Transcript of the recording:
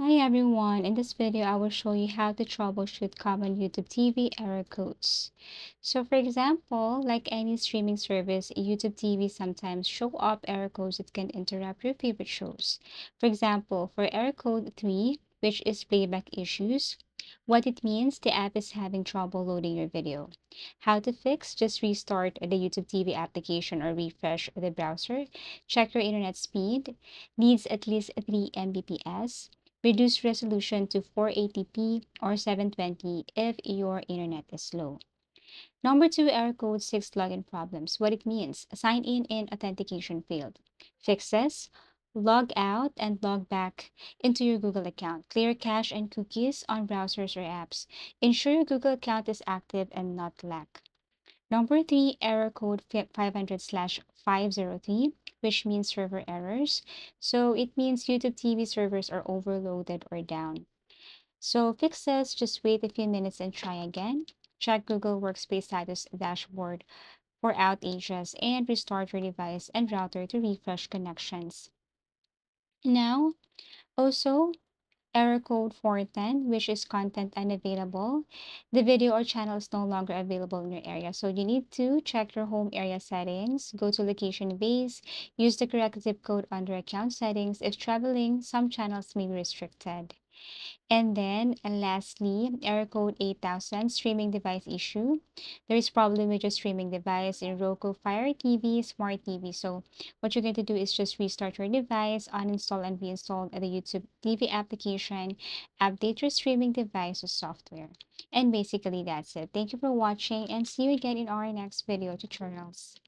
Hi everyone, in this video I will show you how to troubleshoot common YouTube TV error codes. So for example, like any streaming service, YouTube TV sometimes show up error codes that can interrupt your favorite shows. For example, for error code 3, which is playback issues, what it means, the app is having trouble loading your video. How to fix, just restart the YouTube TV application or refresh the browser. Check your internet speed, needs at least 3 Mbps. Reduce resolution to 480p or 720 if your internet is slow. Number 2, error code 6 login problems. What it means, sign in and authentication failed. Fixes, log out and log back into your Google account. Clear cache and cookies on browsers or apps. Ensure your Google account is active and not black. Number 3, error code 500/503, which means server errors. So it means YouTube TV servers are overloaded or down. So fixes, just wait a few minutes and try again. Check Google Workspace status dashboard for outages and restart your device and router to refresh connections. Now, also, error code 410, which is content unavailable. The video or channel is no longer available in your area. So you need to check your home area settings, go to location base, use the correct zip code under account settings. If traveling, some channels may be restricted. And then, and lastly, error code 8000, streaming device issue. There is problem with your streaming device in Roku, Fire TV, Smart TV. So what you're going to do is just restart your device, uninstall and reinstall the YouTube TV application, update your streaming device's software. And basically that's it. Thank you for watching and see you again in our next video tutorials.